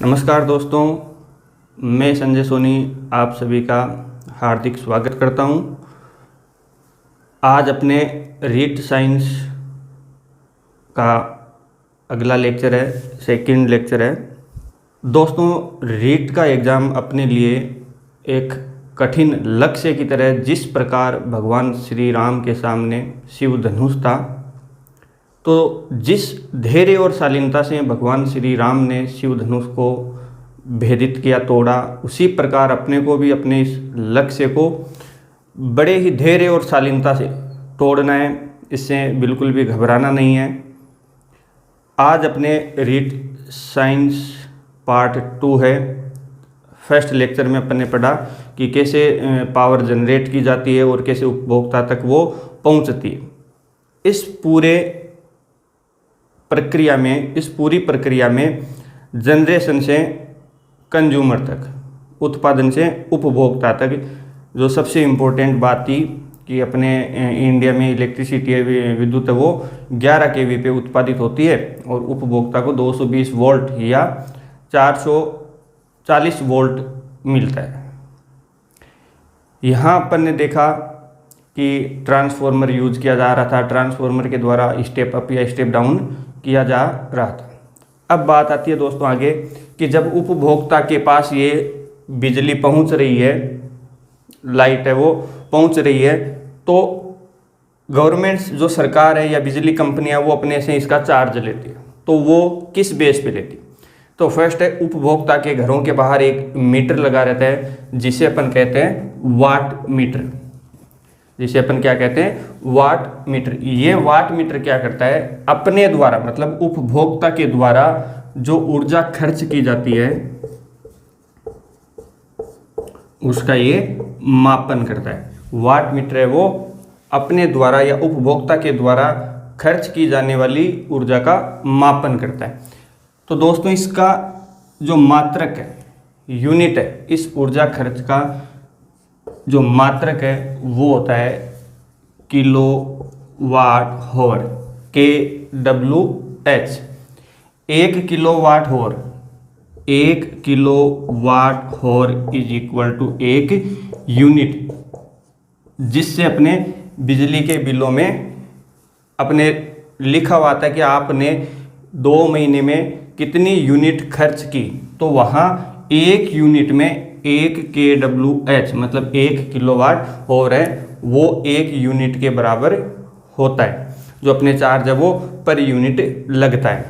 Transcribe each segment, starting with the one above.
नमस्कार दोस्तों, मैं संजय सोनी आप सभी का हार्दिक स्वागत करता हूं। आज अपने रीट साइंस का अगला लेक्चर है, सेकंड लेक्चर है। दोस्तों, रीट का एग्ज़ाम अपने लिए एक कठिन लक्ष्य की तरह, जिस प्रकार भगवान श्री राम के सामने शिव धनुष था, तो जिस धैर्य और शालीनता से भगवान श्री राम ने शिव धनुष को भेदित किया, तोड़ा, उसी प्रकार अपने को भी अपने इस लक्ष्य को बड़े ही धैर्य और शालीनता से तोड़ना है। इससे बिल्कुल भी घबराना नहीं है। आज अपने रीट साइंस पार्ट 2 है। फर्स्ट लेक्चर में अपन ने पढ़ा कि कैसे पावर जनरेट की जाती है और कैसे उपभोक्ता तक वो पहुंचती है। इस पूरी प्रक्रिया में जनरेशन से कंज्यूमर तक, उत्पादन से उपभोक्ता तक, जो सबसे इम्पोर्टेंट बात थी कि अपने इंडिया में इलेक्ट्रिसिटी है, विद्युत है, वो 11 kV पे उत्पादित होती है और उपभोक्ता को 220 वोल्ट या 440 वोल्ट मिलता है। यहाँ अपन ने देखा कि ट्रांसफार्मर यूज किया जा रहा था, ट्रांसफार्मर के द्वारा स्टेप अप या स्टेप डाउन किया जा रहा था। अब बात आती है दोस्तों आगे कि जब उपभोक्ता के पास ये बिजली पहुंच रही है, लाइट है वो पहुंच रही है, तो गवर्नमेंट जो सरकार है या बिजली कंपनियां वो अपने से इसका चार्ज लेती है। तो वो किस बेस पे लेती है? तो फर्स्ट है, उपभोक्ता के घरों के बाहर एक मीटर लगा रहता है जिसे अपन कहते हैं वाट मीटर, जिसे अपन क्या कहते हैं, वाट मीटर। ये वाट मीटर क्या करता है, अपने द्वारा मतलब उपभोक्ता के द्वारा जो ऊर्जा खर्च की जाती है उसका ये मापन करता है। वाट मीटर है वो अपने द्वारा या उपभोक्ता के द्वारा खर्च की जाने वाली ऊर्जा का मापन करता है। तो दोस्तों, इसका जो मात्रक है, यूनिट है, इस ऊर्जा खर्च का जो मात्रक है वो होता है kilowatt hour, kWh। 1 kilowatt hour, 1 kilowatt hour is equal to 1 unit, जिससे अपने बिजली के बिलों में अपने लिखा हुआ था कि आपने 2 महीने में कितनी यूनिट खर्च की, तो वहाँ 1 यूनिट में 1 kWh मतलब 1 किलोवाट हॉर है, वो 1 यूनिट के बराबर होता है। जो अपने चार्ज है वो पर यूनिट लगता है।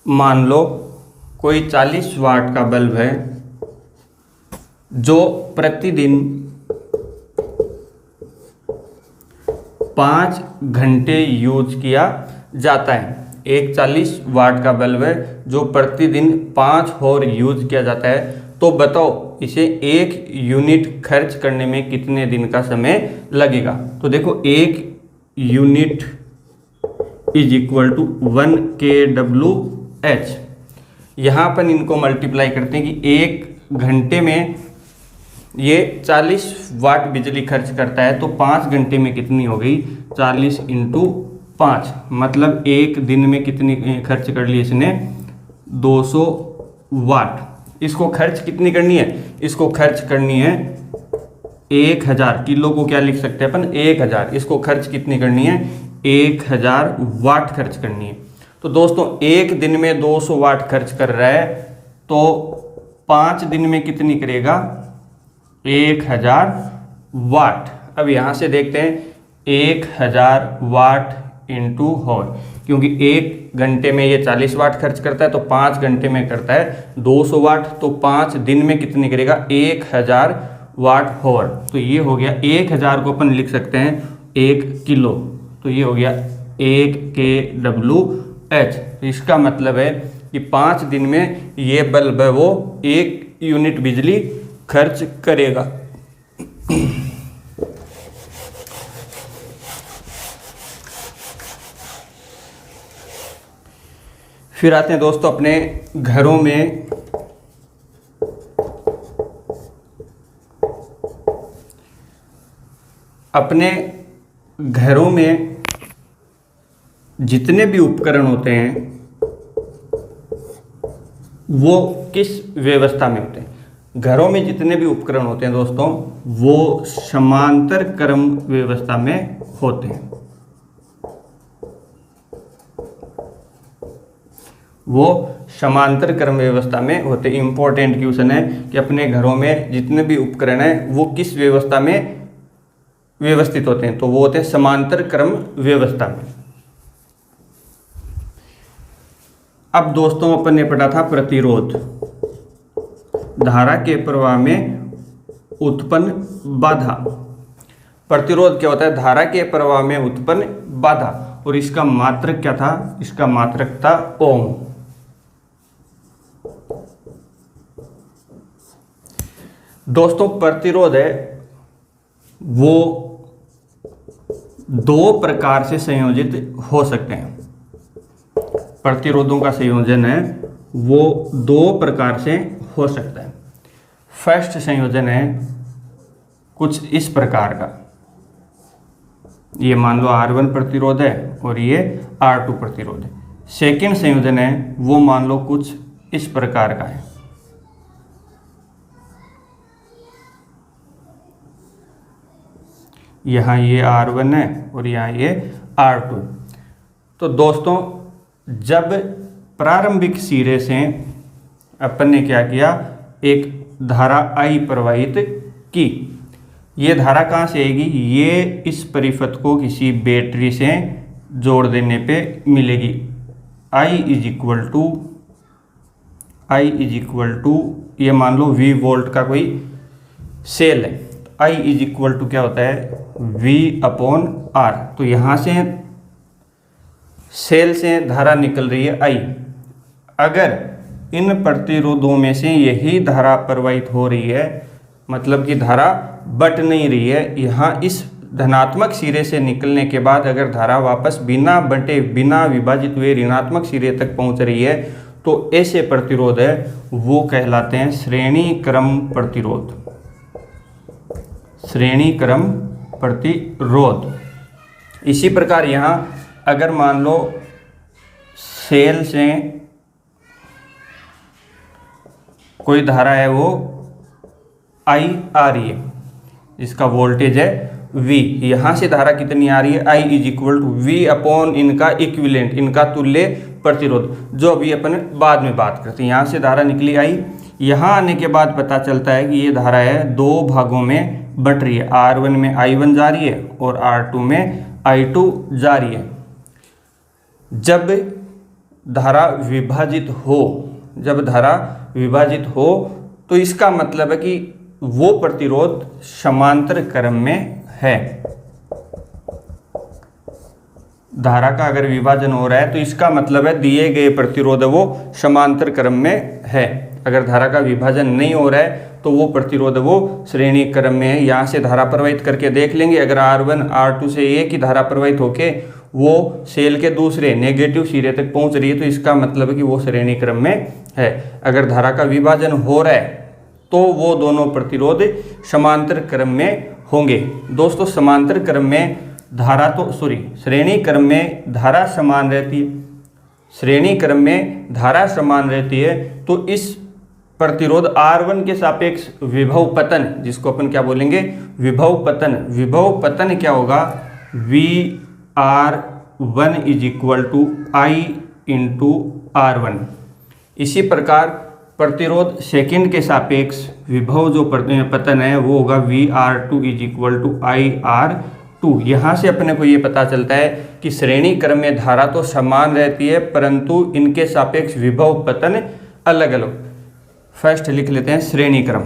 मान लो कोई 40 वाट का बल्ब है जो प्रतिदिन 5 घंटे यूज किया जाता है। एक 40 वाट का बल्ब है जो प्रतिदिन 5 हॉर यूज किया जाता है। तो बताओ इसे 1 यूनिट खर्च करने में कितने दिन का समय लगेगा? तो देखो, 1 unit is equal to 1 kWh। यहाँ अपन इनको मल्टीप्लाई करते हैं कि 1 घंटे में ये 40 वाट बिजली खर्च करता है, तो 5 घंटे में कितनी हो गई? 40 × 5 मतलब 1 दिन में कितनी खर्च कर ली इसने? 200 वाट। इसको खर्च कितनी करनी है? इसको खर्च करनी है 1000। किलो को क्या लिख सकते हैं अपन? 1000। इसको खर्च कितनी करनी है? 1000 वाट खर्च करनी है। तो दोस्तों, 1 दिन में 200 वाट खर्च कर रहा है, तो 5 दिन में कितनी करेगा? 1000 वाट। अब यहाँ से देखते हैं 1000 वाट इंटू हॉर, क्योंकि 1 घंटे में ये 40 वाट खर्च करता है, तो 5 घंटे में करता है 200 वाट, तो 5 दिन में कितनी करेगा? 1000 वाट हॉर। तो ये हो गया 1000 को अपन लिख सकते हैं 1 किलो, तो ये हो गया 1 kWh। तो इसका मतलब है कि 5 दिन में ये बल्ब है वो 1 यूनिट बिजली खर्च करेगा। फिर आते हैं दोस्तों अपने घरों में अपने घरों में जितने भी उपकरण होते हैं वो किस व्यवस्था में होते हैं? घरों में जितने भी उपकरण होते हैं दोस्तों वो समांतर क्रम व्यवस्था में होते हैं। वो समांतर क्रम व्यवस्था में होते हैं। इंपॉर्टेंट क्वेश्चन है कि अपने घरों में जितने भी उपकरण हैं वो किस व्यवस्था में व्यवस्थित होते हैं? तो वो होते हैं समांतर क्रम व्यवस्था में। अब दोस्तों अपन ने पढ़ा था प्रतिरोध, धारा के प्रवाह में उत्पन्न बाधा। प्रतिरोध क्या होता है? धारा के प्रवाह में उत्पन्न बाधा। और इसका मात्रक क्या था? इसका मात्रक था ओम। दोस्तों प्रतिरोध है वो दो प्रकार से संयोजित हो सकते हैं। प्रतिरोधों का संयोजन है वो दो प्रकार से हो सकता है। फर्स्ट संयोजन है कुछ इस प्रकार का, ये मान लो R1 प्रतिरोध है और ये R2 प्रतिरोध है। सेकंड संयोजन है वो मान लो कुछ इस प्रकार का है, यहाँ ये R1 है और यहाँ ये R2। तो दोस्तों जब प्रारंभिक सिरे से अपन ने क्या किया, एक धारा I प्रवाहित की, ये धारा कहाँ से आएगी? ये इस परिपथ को किसी बैटरी से जोड़ देने पे मिलेगी। I इज इक्वल टू ये मान लो V वोल्ट का कोई सेल है। I इज इक्वल टू क्या होता है? V/R। तो यहाँ से सेल से धारा निकल रही है I। अगर इन प्रतिरोधों में से यही धारा प्रवाहित हो रही है, मतलब कि धारा बट नहीं रही है, यहाँ इस धनात्मक सिरे से निकलने के बाद अगर धारा वापस बिना बटे बिना विभाजित हुए ऋणात्मक सिरे तक पहुँच रही है, तो ऐसे प्रतिरोध है वो कहलाते हैं श्रेणी क्रम प्रतिरोध। श्रेणी क्रम प्रतिरोध। इसी प्रकार यहाँ अगर मान लो सेल से कोई धारा है वो I आ रही है, इसका वोल्टेज है V, यहाँ से धारा कितनी आ रही है? I is equal to V/ इनका इक्विवेलेंट, इनका तुल्य प्रतिरोध, जो अभी अपन बाद में बात करते हैं। यहाँ से धारा निकली I, यहाँ आने के बाद पता चलता है कि ये धारा है दो भागों में बट रही है। R1 में I1 जा रही है और R2 में I2 जा रही है। जब धारा विभाजित हो तो इसका मतलब है कि वो प्रतिरोध समांतर क्रम में है। धारा का अगर विभाजन हो रहा है तो इसका मतलब है दिए गए प्रतिरोध वो समांतर क्रम में है। अगर धारा का विभाजन नहीं हो रहा है तो वो प्रतिरोध वो श्रेणी क्रम में है। यहाँ से धारा प्रवाहित करके देख लेंगे, अगर R1 R2 से एक ही धारा प्रवाहित होके वो सेल के दूसरे नेगेटिव सिरे तक पहुँच रही है, तो इसका मतलब है कि वो श्रेणी क्रम में है। अगर धारा का विभाजन हो रहा है तो वो दोनों प्रतिरोध समांतर क्रम में होंगे। दोस्तों समांतर क्रम में श्रेणी क्रम में धारा समान रहती है। श्रेणी क्रम में धारा समान रहती है तो इस प्रतिरोध R1 के सापेक्ष विभव पतन, जिसको अपन क्या बोलेंगे? विभव पतन क्या होगा? VR1 is equal to I into R1। इसी प्रकार प्रतिरोध सेकंड के सापेक्ष विभव जो पतन है वो होगा VR2 is equal to IR2। यहाँ से अपने को ये पता चलता है कि श्रेणी क्रम में धारा तो समान रहती है परंतु इनके सापेक्ष विभव पतन अलग अलग। फर्स्ट लिख लेते हैं श्रेणी क्रम।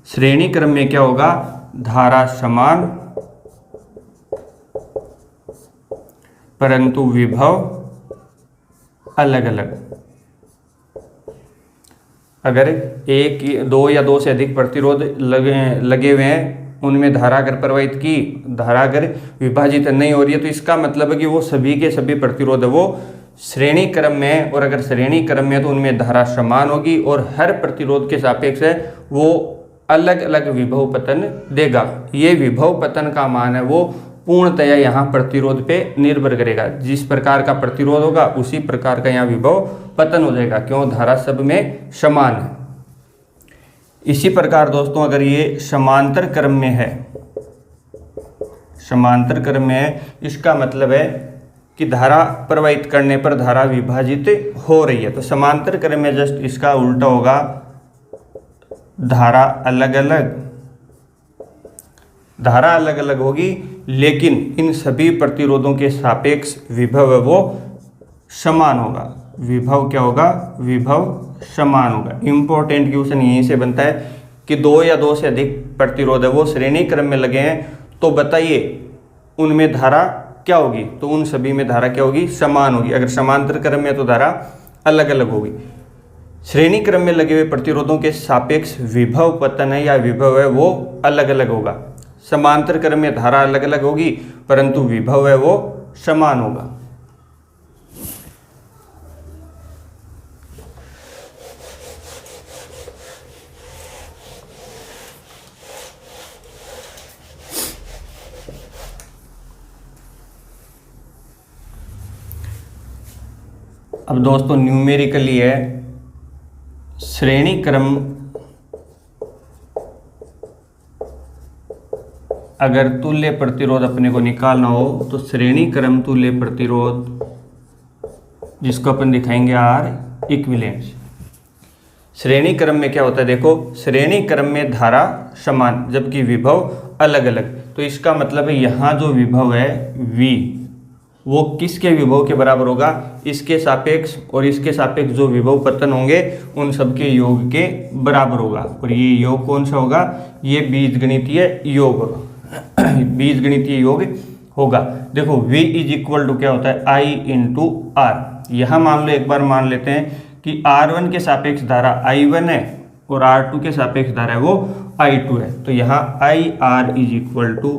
श्रेणी क्रम में क्या होगा? धारा समान परंतु विभव अलग अलग। अगर एक, दो या दो से अधिक प्रतिरोध लगे हुए हैं, उनमें धारा अगर प्रवाहित की, धारा अगर विभाजित नहीं हो रही है तो इसका मतलब है कि वो सभी के सभी प्रतिरोध वो श्रेणी क्रम में है। और अगर श्रेणी क्रम में है तो उनमें धारा समान होगी और हर प्रतिरोध के सापेक्ष है वो अलग अलग विभव पतन देगा। ये विभव पतन का मान है वो पूर्णतया यहाँ प्रतिरोध पे निर्भर करेगा। जिस प्रकार का प्रतिरोध होगा उसी प्रकार का यहाँ विभव पतन हो जाएगा, क्यों, धारा सब में समान है। इसी प्रकार दोस्तों अगर ये समांतर क्रम में है, समांतर क्रम में है, इसका मतलब है कि धारा प्रवाहित करने पर धारा विभाजित हो रही है। तो समांतर क्रम में जस्ट इसका उल्टा होगा, धारा अलग अलग, धारा अलग अलग होगी, लेकिन इन सभी प्रतिरोधों के सापेक्ष विभव है वो समान होगा। विभव क्या होगा, विभव समान होगा। इंपॉर्टेंट क्वेश्चन यहीं से बनता है कि दो या दो से अधिक प्रतिरोध है वो श्रेणी क्रम में लगे हैं, तो बताइए उनमें धारा क्या होगी, तो उन सभी में धारा क्या होगी, समान होगी। अगर समांतर क्रम में तो धारा अलग अलग होगी। श्रेणी क्रम में लगे हुए प्रतिरोधों के सापेक्ष विभव पतन है या विभव है वो अलग अलग होगा। समांतर क्रम में धारा अलग अलग होगी परंतु विभव है वो समान होगा। अब दोस्तों न्यूमेरिकली है, श्रेणी क्रम अगर तुल्य प्रतिरोध अपने को निकालना हो तो श्रेणी क्रम तुल्य प्रतिरोध, जिसको अपन दिखाएंगे आर इक्विवेलेंस। श्रेणी क्रम में क्या होता है, देखो श्रेणी क्रम में धारा समान जबकि विभव अलग अलग, तो इसका मतलब है यहाँ जो विभव है V वो किसके विभव के बराबर होगा, इसके सापेक्ष और इसके सापेक्ष जो विभव पतन होंगे उन सबके योग के बराबर होगा। और ये योग कौन सा होगा, ये बीजगणितीय योग होगा, बीजगणितीय योग होगा। देखो V इज इक्वल टू क्या होता है, I इंटू आर। यहाँ मान लो, एक बार मान लेते हैं कि R1 के सापेक्ष धारा I1 है और R2 के सापेक्ष धारा है वो I2 है, तो यहाँ IR is equal to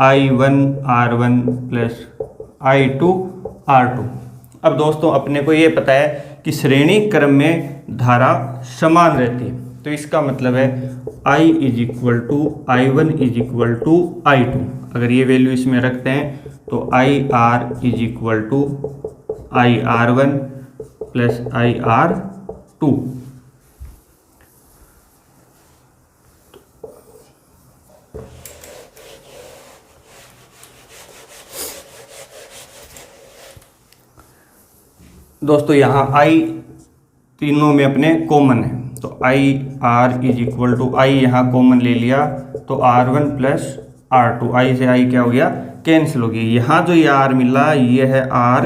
I1 R1 plus I2 R2। अब दोस्तों अपने को ये पता है कि श्रेणी क्रम में धारा समान रहती है, तो इसका मतलब है I is equal to I1 is equal to I2। अगर ये वैल्यू इसमें रखते हैं तो IR is equal to IR1 plus IR2। दोस्तों यहाँ I तीनों में अपने कॉमन है, तो IR is equal to I यहाँ कॉमन ले लिया तो R1 प्लस R2, I से I क्या हो गया, कैंसिल हो गया। यहाँ जो ये R मिला ये है R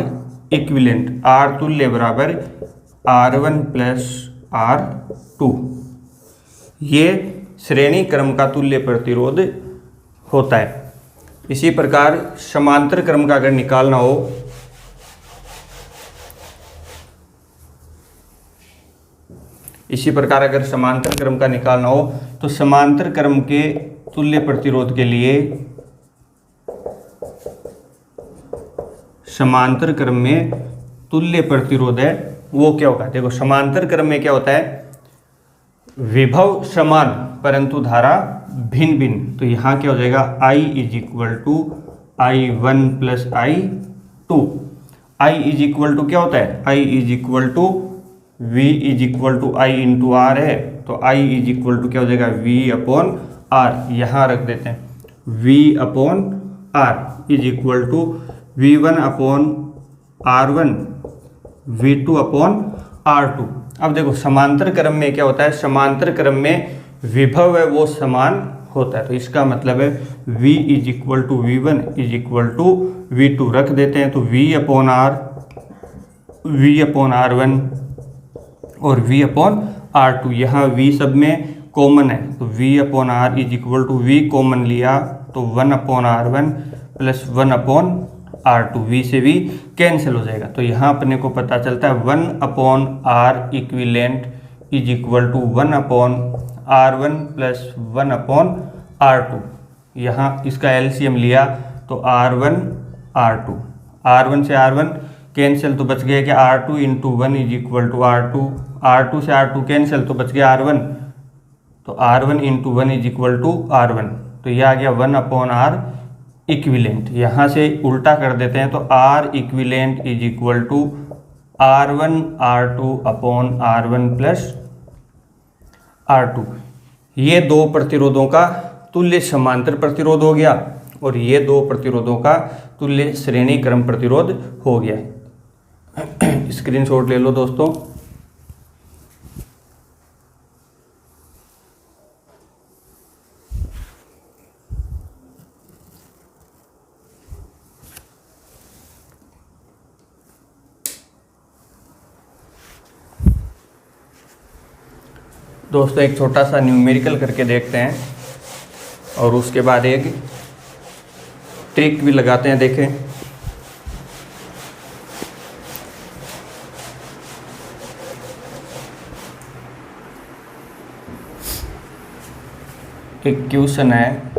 इक्विवेलेंट, R तुल्य बराबर R1 प्लस R2। ये श्रेणी क्रम का तुल्य प्रतिरोध होता है। इसी प्रकार समांतर क्रम का अगर निकालना हो, इसी प्रकार अगर समांतर क्रम का निकालना हो तो समांतर क्रम के तुल्य प्रतिरोध के लिए समांतर क्रम में तुल्य प्रतिरोध है वो क्या होगा, देखो समांतर क्रम में क्या होता है, विभव समान परंतु धारा भिन्न भिन्न, तो यहाँ क्या हो जाएगा I is equal to I1 plus I2। I is equal to क्या होता है, I is equal to V is equal to I into R है, तो I इज इक्वल टू क्या हो जाएगा V अपॉन R। यहाँ रख देते हैं V upon R is equal to V1 upon R1 V2 upon R2। अब देखो समांतर क्रम में क्या होता है, समांतर क्रम में विभव है वो समान होता है, तो इसका मतलब है V is equal to V1 is equal to V2 रख देते हैं, तो V upon R, V upon R1 और V अपॉन R2। यहाँ V सब में कॉमन है तो V upon R is equal to V common लिया तो 1 upon R1 plus 1 upon R2, V से V कैंसिल हो जाएगा। तो यहाँ अपने को पता चलता है 1 upon R equivalent is equal to 1 upon R1 plus 1 upon R2। यहाँ इसका एलसीएम लिया तो R1 R2, R1 से R1 कैंसिल तो बच गया कि R2 into 1 is equal to R2, R2 से R2 कैंसिल तो बच गया R1, तो R1 into 1 is equal to R1, तो यह आ गया 1/R इक्विलेंट। यहाँ से उल्टा कर देते हैं तो R equivalent is equal to R1 R2 upon R1 plus R2। ये दो प्रतिरोधों का तुल्य समांतर प्रतिरोध हो गया और ये दो प्रतिरोधों का तुल्य श्रेणी क्रम प्रतिरोध हो गया। स्क्रीनशॉट ले लो दोस्तों। दोस्तों एक छोटा सा न्यूमेरिकल करके देखते हैं और उसके बाद एक ट्रिक भी लगाते हैं। देखें, एक क्वेश्चन है,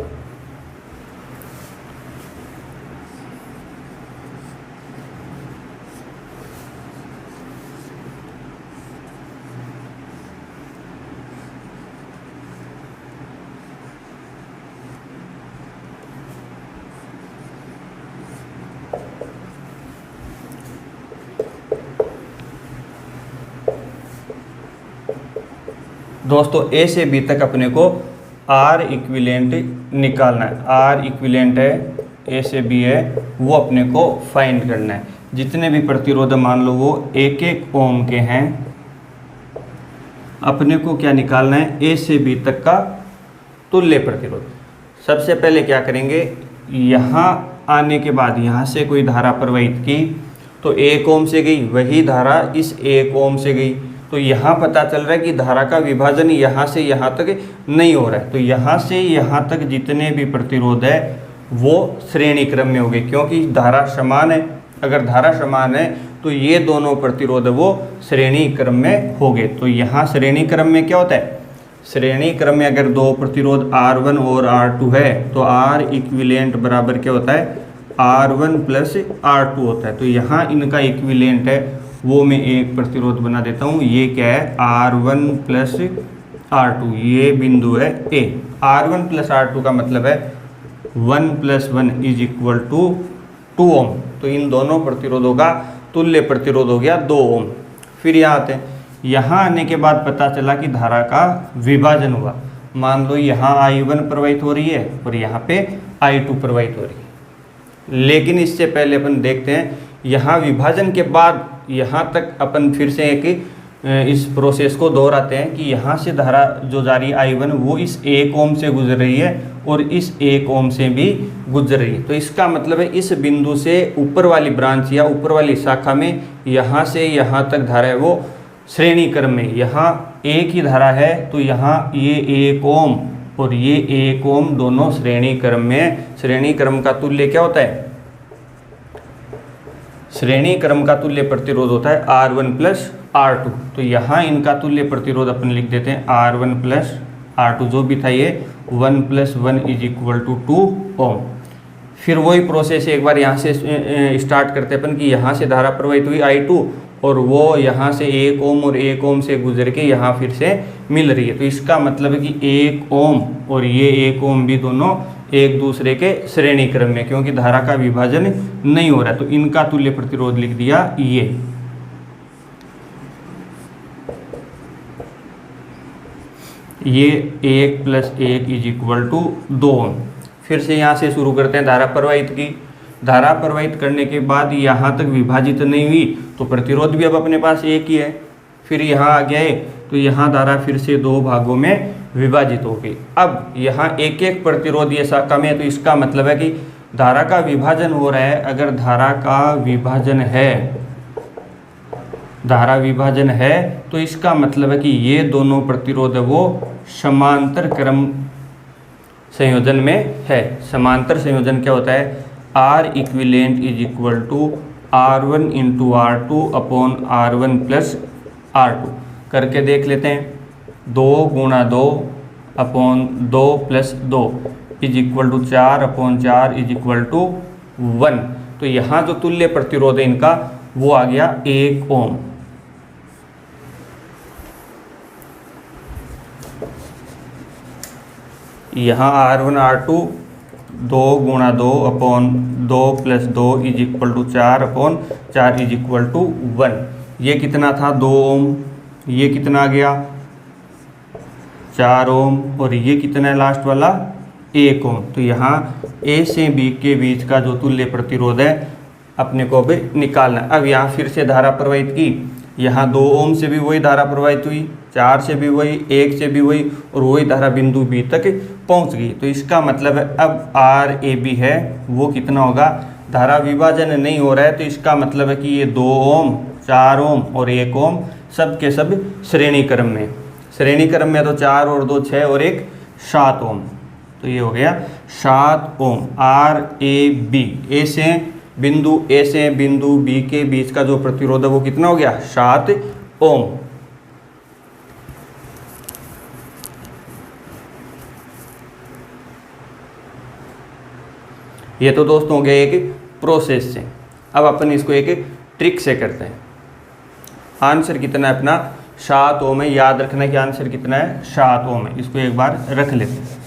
दोस्तों ए से बी तक अपने को आर इक्विलेंट निकालना है। आर इक्विलेंट है, ए से बी है, वो अपने को फाइंड करना है। जितने भी प्रतिरोध मान लो वो 1-1 ओम के हैं, अपने को क्या निकालना है, ए से बी तक का तुल्य प्रतिरोध। सबसे पहले क्या करेंगे, यहाँ आने के बाद यहाँ से कोई धारा प्रवाहित की तो 1 ओम से गई, वही धारा इस 1 ओम से गई, तो यहाँ पता चल रहा है कि धारा का विभाजन यहाँ से यहाँ तक नहीं हो रहा है। तो यहाँ से यहाँ तक जितने भी प्रतिरोध है वो श्रेणी क्रम में हो गए, क्योंकि धारा समान है। अगर धारा समान है तो ये दोनों प्रतिरोध वो श्रेणी क्रम में हो गए। तो यहाँ श्रेणी क्रम में क्या होता है, श्रेणी क्रम में अगर दो प्रतिरोध R1 और R2 है तो R इक्विलेंट बराबर क्या होता है, R1 प्लस R2 होता है। तो यहाँ इनका इक्विलेंट है वो मैं एक प्रतिरोध बना देता हूँ। ये क्या है, R1 प्लस R2, ये बिंदु है A। R1 प्लस R2 का मतलब है 1 + 1 इज इक्वल टू 2 ओम। तो इन दोनों प्रतिरोधों का तुल्य प्रतिरोध हो गया 2 ओम। फिर यहाँ आते हैं, यहाँ आने के बाद पता चला कि धारा का विभाजन हुआ। मान लो यहाँ I1 प्रवाहित हो रही है और यहाँ पे I2 प्रवाहित हो रही है। लेकिन इससे पहले अपन देखते हैं, यहाँ विभाजन के बाद यहाँ तक अपन फिर से एक इस प्रोसेस को दोहराते हैं कि यहाँ से धारा जो जा रही है I1 वो इस 1 ओम से गुजर रही है और इस 1 ओम से भी गुजर रही है। तो इसका मतलब है इस बिंदु से ऊपर वाली ब्रांच या ऊपर वाली शाखा में यहाँ से यहाँ तक धारा है वो श्रेणी क्रम में। यहाँ एक ही धारा है तो यहाँ ये 1 ओम और ये 1 ओम दोनों श्रेणी क्रम में। श्रेणी क्रम का तुल्य क्या होता है, श्रेणी क्रम का तुल्य प्रतिरोध होता है R1 प्लस R2। तो यहाँ इनका तुल्य प्रतिरोध अपन लिख देते हैं R1 प्लस R2, जो भी था ये 1 + 1 इज इक्वल टू 2 ओम। फिर वही प्रोसेस एक बार यहाँ से स्टार्ट करते अपन कि यहाँ से धारा प्रवाहित हुई I2 और वो यहाँ से 1 ओम और 1 ओम से गुजर के यहाँ फिर से मिल रही है। तो इसका मतलब है कि 1 ओम और ये 1 ओम भी दोनों एक दूसरे के श्रेणी क्रम में, क्योंकि धारा का विभाजन नहीं हो रहा है। तो इनका तुल्य प्रतिरोध लिख दिया ये। ये 1 + 1 इज इक्वल टू 2 ओम। फिर से यहाँ से शुरू करते हैं धारा प्रवाहित की। धारा प्रवाहित करने के बाद यहाँ तक विभाजित नहीं हुई तो प्रतिरोध भी अब अपने पास एक ही है। फिर यहाँ आ गए तो यहाँ धारा फिर से 2 भागों में विभाजित हो गई। अब यहाँ एक एक प्रतिरोध ये शाखा में है, तो इसका मतलब है कि धारा का विभाजन हो रहा है। अगर धारा का विभाजन है तो इसका मतलब है कि ये दोनों प्रतिरोध है वो समांतर क्रम संयोजन में है। समांतर संयोजन क्या होता है, R equivalent is equal to R1 into R2 upon R1 plus R2 करके देख लेते हैं। 2 × 2 upon 2 + 2 is equal to 4 upon 4 is equal to 1। तो यहाँ जो तुल्य प्रतिरोध है इनका वो आ गया 1 ओम। यहाँ R1 R2 2 गुणा 2 upon 2 plus 2 is equal to 4 upon 4 is equal to 1। ये कितना था 2 ओम, ये कितना आ गया 4 ओम, और ये कितना है लास्ट वाला 1 ओम। तो यहाँ ए से बी के बीच का जो तुल्य प्रतिरोध है अपने को अभी निकालना। अब यहाँ फिर से धारा प्रवाहित की, यहाँ 2 ओम से भी वही धारा प्रवाहित हुई, 4 से भी वही, 1 से भी वही, और वही धारा बिंदु बी तक पहुँच गई। तो इसका मतलब है अब आर ए बी है वो कितना होगा, धारा विभाजन नहीं हो रहा है, तो इसका मतलब है कि ये 2 ओम 4 ओम और 1 ओम सब के सब श्रेणी क्रम में। श्रेणी क्रम में तो 4 और 2 6 और 1 7 ओम। तो ये हो गया 7 ओम। आर ए बी, ए से बिंदु बी के बीच का जो प्रतिरोध है वो कितना हो गया 7 ओम। ये तो दोस्तों हो गया एक प्रोसेस से। अब अपन इसको एक ट्रिक से करते हैं। आंसर कितना है अपना 7 ओम है। याद रखना कि आंसर कितना है 7 ओम है। इसको एक बार रख लेते हैं।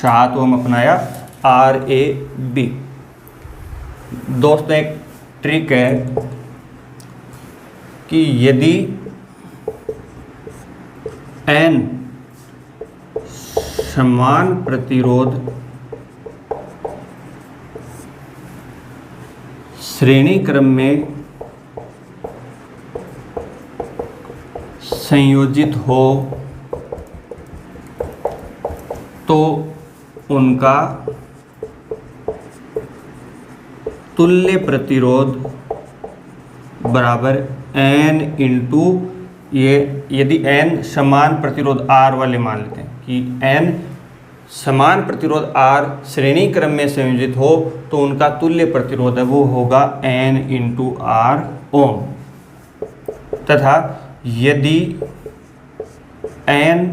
सात ओम अपनाया आर ए बी। दोस्तों एक ट्रिक है कि यदि n समान प्रतिरोध श्रेणी क्रम में संयोजित हो तो उनका तुल्य प्रतिरोध बराबर n इंटू ये, यदि n समान प्रतिरोध R वाले मान लेते हैं कि n समान प्रतिरोध R श्रेणी क्रम में संयोजित हो तो उनका तुल्य प्रतिरोध है वो होगा n इंटू R ओम, तथा यदि n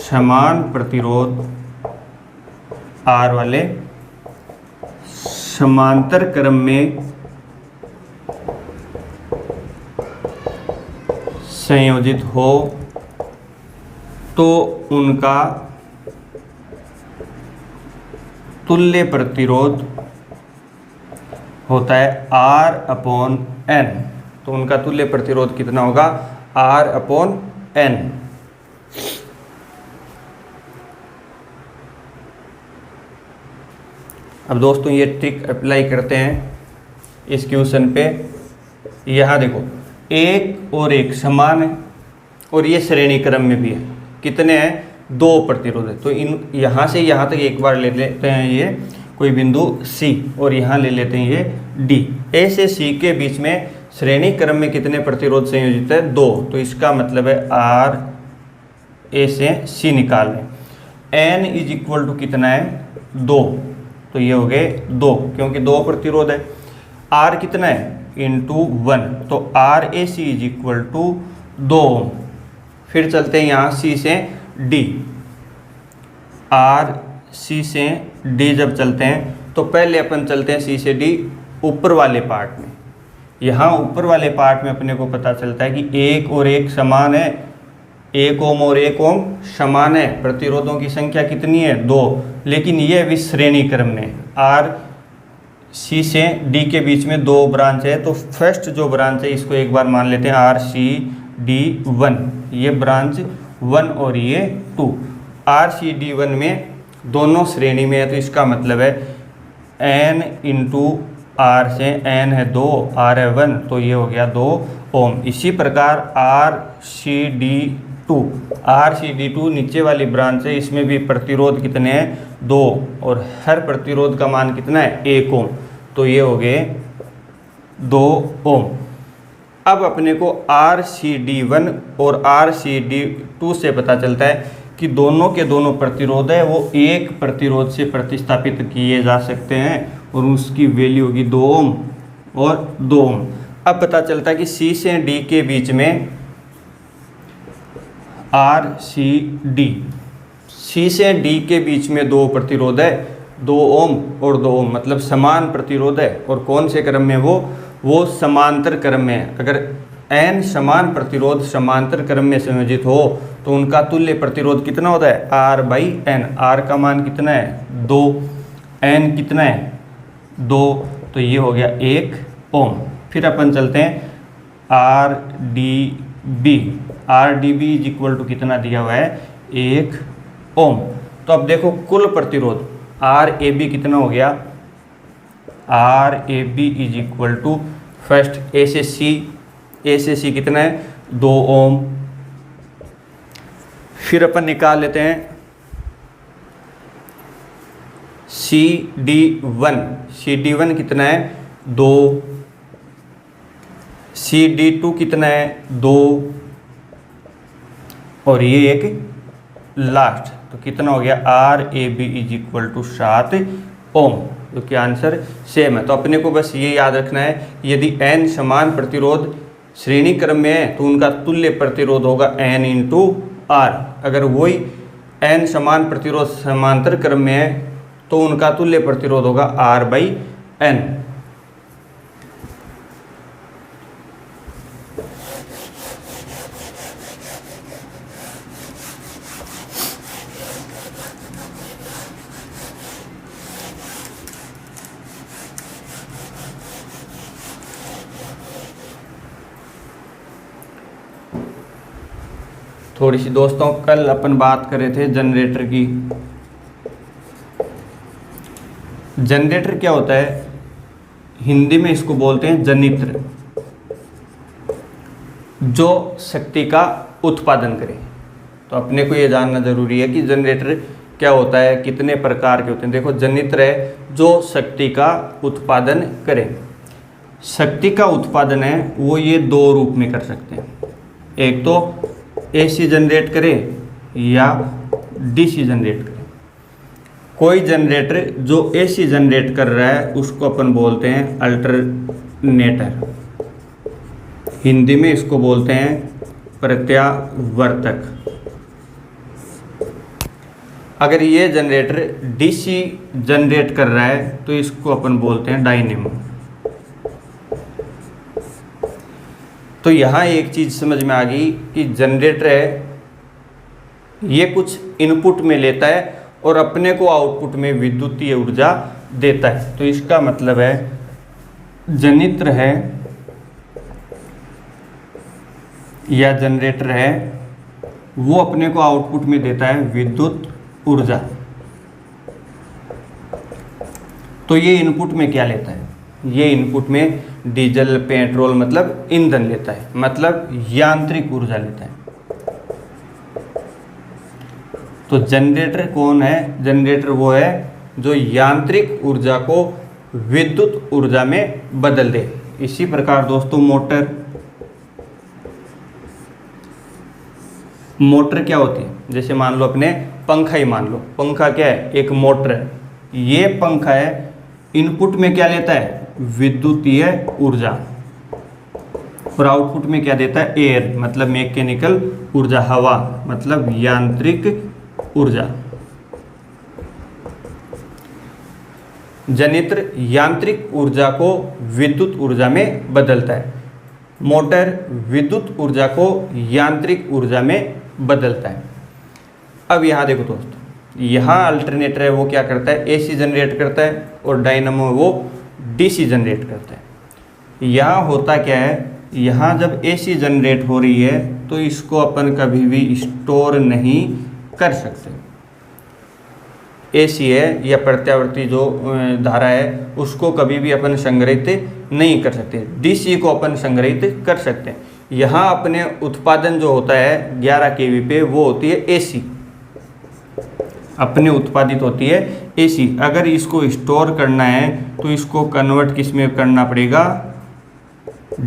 समान प्रतिरोध R वाले समांतर क्रम में संयोजित हो तो उनका तुल्य प्रतिरोध होता है R अपॉन N। तो उनका तुल्य प्रतिरोध कितना होगा R अपॉन N। अब दोस्तों ये ट्रिक अप्लाई करते हैं इस क्वेश्चन पे। यहाँ देखो 1 और 1 समान है और ये श्रेणी क्रम में भी है। कितने हैं 2 प्रतिरोध है। तो इन यहाँ से यहाँ तक एक बार ले लेते हैं ये कोई बिंदु C और यहाँ ले लेते हैं ये D। A से C के बीच में श्रेणी क्रम में कितने प्रतिरोध संयोजित है 2। तो इसका मतलब है R A से C निकाल लें। N इज इक्वल टू कितना है 2। तो ये हो गए 2 क्योंकि 2 प्रतिरोध है। R कितना है इंटू 1। तो R A C is equal to 2 ohm. फिर चलते हैं यहाँ C से D। R C से D जब चलते हैं तो पहले अपन चलते हैं C से D ऊपर वाले पार्ट में। यहाँ ऊपर वाले पार्ट में अपने को पता चलता है कि 1 और 1 समान है, 1 ओम और 1 ओम समान है। प्रतिरोधों की संख्या कितनी है 2, लेकिन ये अभी श्रेणी क्रम में R C से D के बीच में 2 ब्रांच है। तो फर्स्ट जो ब्रांच है इसको एक बार मान लेते हैं R C D 1। ये ब्रांच 1 और ये 2। R C D 1 में दोनों श्रेणी में है तो इसका मतलब है N इंटू R से N है 2, R है 1, तो ये हो गया 2 ओम। इसी प्रकार R C D 2, R C D 2 नीचे वाली ब्रांच है, इसमें भी प्रतिरोध कितने हैं 2 और हर प्रतिरोध का मान कितना है 1 ओम। तो ये हो गए 2 ओम। अब अपने को R C D 1 और R C D 2 से पता चलता है कि दोनों के दोनों प्रतिरोध है वो एक प्रतिरोध से प्रतिस्थापित किए जा सकते हैं और उसकी वैल्यू होगी 2 ओम और 2 ओम। अब पता चलता है कि C से D के बीच में R C D, C से D के बीच में 2 प्रतिरोध है, 2 ओम और 2 ओम, मतलब समान प्रतिरोध है। और कौन से क्रम में वो वो समांतर क्रम में, अगर n समान प्रतिरोध समांतर क्रम में संयोजित हो तो उनका तुल्य प्रतिरोध कितना होता है, R/n। R का मान कितना है 2, n कितना है 2, तो ये हो गया 1 ओम। फिर अपन चलते हैं RdB। RdB is equal to कितना दिया हुआ है 1 ओम। तो अब देखो कुल प्रतिरोध RAB कितना हो गया, RAB is equal to first A से C कितना है 2 ओम। फिर अपन निकाल लेते हैं CD1 कितना है 2, CD2 कितना है 2, और ये एक लास्ट, तो कितना हो गया RAB इज इक्वल टू 7 ओम। तो क्या आंसर सेम है। तो अपने को बस ये याद रखना है कि यदि n समान प्रतिरोध श्रेणी क्रम में है तो उनका तुल्य प्रतिरोध होगा n × R। अगर वही n समान प्रतिरोध समांतर क्रम में है तो उनका तुल्य प्रतिरोध होगा R/n। थोड़ी सी दोस्तों कल अपन बात कर रहे थे जनरेटर की। जनरेटर क्या होता है, हिंदी में इसको बोलते हैं जनित्र, जो शक्ति का उत्पादन करे। तो अपने को ये जानना जरूरी है कि जनरेटर क्या होता है, कितने प्रकार के होते हैं। देखो जनित्र है जो शक्ति का उत्पादन करे। शक्ति का उत्पादन है वो ये दो रूप में कर सकते हैं, एक तो AC जनरेट करे या DC जनरेट करे। कोई जनरेटर जो AC जनरेट कर रहा है उसको अपन बोलते हैं अल्टरनेटर, हिंदी में इसको बोलते हैं प्रत्यावर्तक। अगर ये जनरेटर DC जनरेट कर रहा है तो इसको अपन बोलते हैं डायनेमो। तो यहाँ एक चीज़ समझ में आ गई कि जनरेटर है ये कुछ इनपुट में लेता है और अपने को आउटपुट में विद्युतीय ऊर्जा देता है। तो इसका मतलब है जनित्र है या जनरेटर है वो अपने को आउटपुट में देता है विद्युत ऊर्जा। तो ये इनपुट में क्या लेता है, ये इनपुट में डीजल पेट्रोल मतलब ईंधन लेता है, मतलब यांत्रिक ऊर्जा लेता है। तो जनरेटर कौन है, जनरेटर वो है जो यांत्रिक ऊर्जा को विद्युत ऊर्जा में बदल दे। इसी प्रकार दोस्तों मोटर क्या होती है, जैसे मान लो अपने पंखा ही मान लो, पंखा क्या है एक मोटर है। ये पंखा है इनपुट में क्या लेता है विद्युतीय ऊर्जा और आउटपुट में क्या देता है एयर मतलब मैकेनिकल ऊर्जा, हवा मतलब यांत्रिक ऊर्जा। जनित्र यांत्रिक ऊर्जा को विद्युत ऊर्जा में बदलता है, मोटर विद्युत ऊर्जा को यांत्रिक ऊर्जा में बदलता है। अब यहाँ देखो दोस्तों, यहाँ अल्टरनेटर है वो क्या करता है AC जनरेट करता है और डायनामो वो DC जनरेट करता है। यहाँ होता क्या है, यहाँ जब AC जनरेट हो रही है तो इसको अपन कभी भी स्टोर नहीं कर सकते। AC है या प्रत्यावर्ती जो धारा है उसको कभी भी अपन संग्रहित नहीं कर सकते, DC को अपन संग्रहित कर सकते हैं। यहाँ अपने उत्पादन जो होता है 11 kV पे वो होती है AC, अपने उत्पादित होती है AC। अगर इसको स्टोर करना है तो इसको कन्वर्ट किस में करना पड़ेगा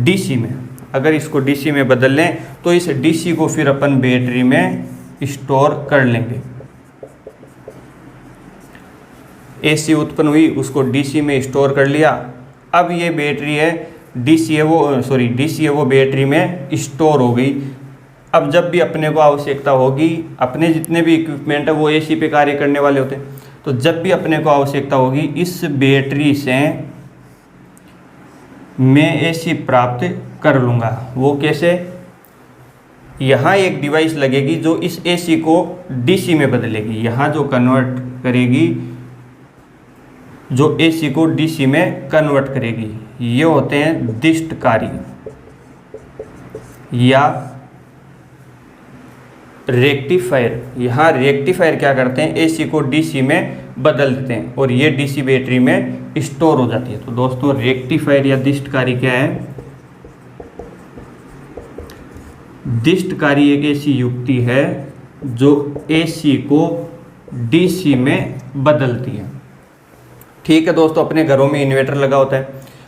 DC में। अगर इसको DC में बदल लें तो इस DC को फिर अपन बैटरी में स्टोर कर लेंगे। AC उत्पन्न हुई उसको DC में स्टोर कर लिया। अब ये बैटरी है DC है वो बैटरी में स्टोर हो गई। अब जब भी अपने को आवश्यकता होगी, अपने जितने भी इक्विपमेंट है वो AC पे कार्य करने वाले होते हैं, तो जब भी अपने को आवश्यकता होगी इस बैटरी से मैं एसी प्राप्त कर लूँगा। वो कैसे? यहाँ एक डिवाइस लगेगी जो इस एसी को डीसी में बदलेगी। यहाँ जो कन्वर्ट करेगी, जो एसी को डीसी में कन्वर्ट करेगी, ये होते हैं दिष्टकारी या रेक्टिफायर। यहाँ रेक्टिफायर क्या करते हैं, एसी को डीसी में बदल देते हैं और ये डीसी बैटरी में स्टोर हो जाती है। तो दोस्तों रेक्टिफायर या दिष्टकारी क्या है? दिष्टकारी एक ऐसी युक्ति है जो एसी को डीसी में बदलती है। ठीक है दोस्तों, अपने घरों में इन्वर्टर लगा होता है,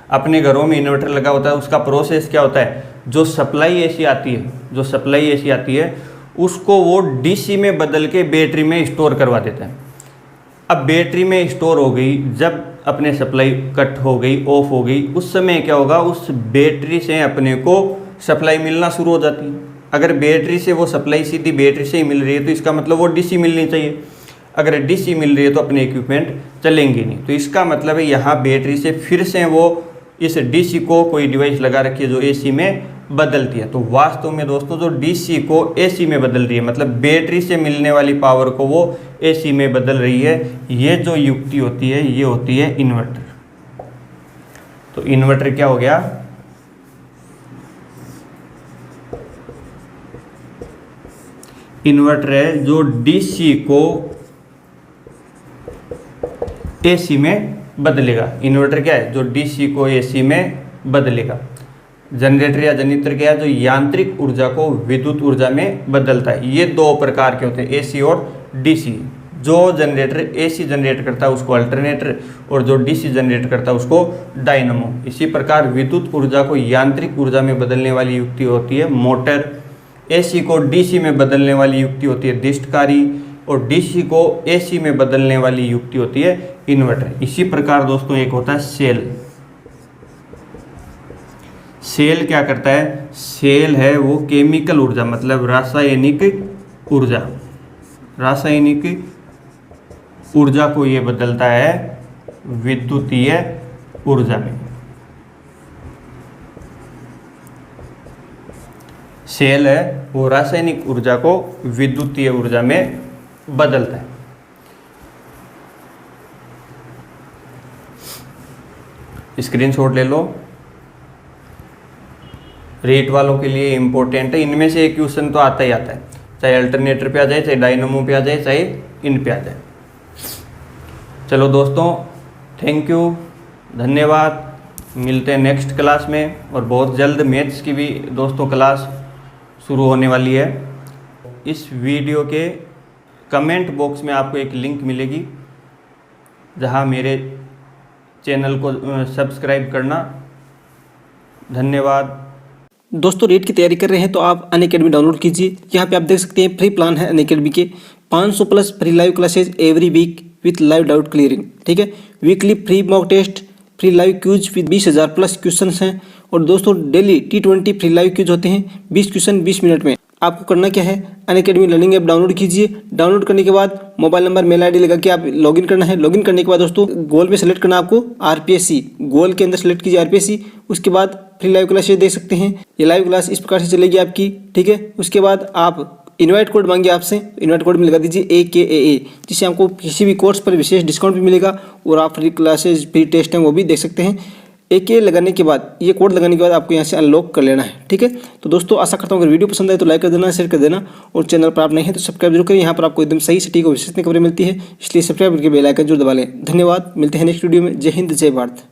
अपने घरों में इन्वर्टर लगा होता है, उसका प्रोसेस क्या होता है? जो सप्लाई एसी आती है, जो सप्लाई एसी आती है उसको वो डीसी में बदल के बैटरी में स्टोर करवा देता है। अब बैटरी में स्टोर हो गई, जब अपने सप्लाई कट हो गई, ऑफ हो गई, उस समय क्या होगा, उस बैटरी से अपने को सप्लाई मिलना शुरू हो जाती है। अगर बैटरी से वो सप्लाई सीधी बैटरी से ही मिल रही है तो इसका मतलब वो डीसी मिलनी चाहिए। अगर डीसी मिल रही है तो अपने इक्विपमेंट चलेंगे नहीं। तो इसका मतलब है यहाँ बैटरी से फिर से वो इस डीसी को कोई डिवाइस लगा रखी है जो एसी में बदलती है। तो वास्तव में दोस्तों जो डीसी को एसी में बदल रही है, मतलब बैटरी से मिलने वाली पावर को वो एसी में बदल रही है, ये जो युक्ति होती है ये होती है इन्वर्टर। तो इन्वर्टर क्या हो गया? इन्वर्टर है जो डीसी को एसी में बदलेगा। इन्वर्टर क्या है? जो डीसी को एसी में बदलेगा। जनरेटर या जनित्र क्या है? जो यांत्रिक ऊर्जा को विद्युत ऊर्जा में बदलता है। ये दो प्रकार के होते हैं, एसी और डीसी। जो जनरेटर एसी जनरेट करता है उसको अल्टरनेटर, और जो डीसी जनरेट करता है उसको डायनमो। इसी प्रकार विद्युत ऊर्जा को यांत्रिक ऊर्जा में बदलने वाली युक्ति होती है मोटर, एसी को डीसी में बदलने वाली युक्ति होती है दिष्टकारी, और डीसी को एसी में बदलने वाली युक्ति होती है इन्वर्टर। इसी प्रकार दोस्तों एक होता है सेल। सेल क्या करता है? सेल है वो केमिकल ऊर्जा, मतलब रासायनिक ऊर्जा, रासायनिक ऊर्जा को ये बदलता है विद्युतीय ऊर्जा में। सेल है वो रासायनिक ऊर्जा को विद्युतीय ऊर्जा में बदलता है। स्क्रीनशॉट ले लो, रेट वालों के लिए इम्पोर्टेंट है। इनमें से एक क्वेश्चन तो आता ही आता है, चाहे अल्टरनेटर पे आ जाए, चाहे डायनमो पे आ जाए, चाहे इन पे आ जाए। चलो दोस्तों, थैंक यू, धन्यवाद। मिलते हैं नेक्स्ट क्लास में, और बहुत जल्द मैथ्स की भी दोस्तों क्लास शुरू होने वाली है। इस वीडियो के कमेंट बॉक्स में आपको एक लिंक मिलेगी जहां मेरे चैनल को सब्सक्राइब करना। धन्यवाद। दोस्तों रेट की तैयारी कर रहे हैं तो आप अनअकैडमी डाउनलोड कीजिए। यहाँ पे आप देख सकते हैं फ्री प्लान है अनअकैडमी के, 500 plus free live classes every week with live doubt clearing. ठीक है, weekly free mock test, free live quizzes with 20,000 plus question हैं। और दोस्तों daily T20 free live cues होते हैं, 20 क्वेश्चन 20 मिनट में। आपको करना क्या है, अनअकैडमी लर्निंग ऐप डाउनलोड कीजिए। डाउनलोड करने के बाद मोबाइल नंबर मेल आईडी लगा के आप लॉगिन करना है। लॉगिन करने के बाद दोस्तों गोल में सेलेक्ट करना आपको RPSC, गोल के अंदर सेलेक्ट कीजिए RPSC। उसके बाद फ्री लाइव क्लासेज देख सकते हैं, ये लाइव क्लास इस प्रकार से चलेगी आपकी। ठीक है, उसके बाद आप इनवाइट कोड मांगे आपसे, इनवाइट कोड में लगा दीजिए AKAA, जिससे आपको किसी भी कोर्स पर विशेष डिस्काउंट भी मिलेगा, और आप फ्री क्लासेज फ्री टेस्ट हैं वो भी देख सकते हैं। AKA लगाने के बाद, ये कोड लगाने के बाद आपको यहाँ से अनलॉक कर लेना है। ठीक है, तो दोस्तों आशा करता हूँ अगर वीडियो पसंद आए तो लाइक कर देना, शेयर कर देना, और चैनल पर आप नहीं है तो सब्सक्राइब जरूर करें। यहाँ पर आपको एकदम सही सटीक और विश्वसनीय खबरें मिलती है, इसलिए सब्सक्राइब करके बेल आइकन जरूर दबा लें। धन्यवाद, मिलते हैं नेक्स्ट वीडियो में। जय हिंद, जय भारत।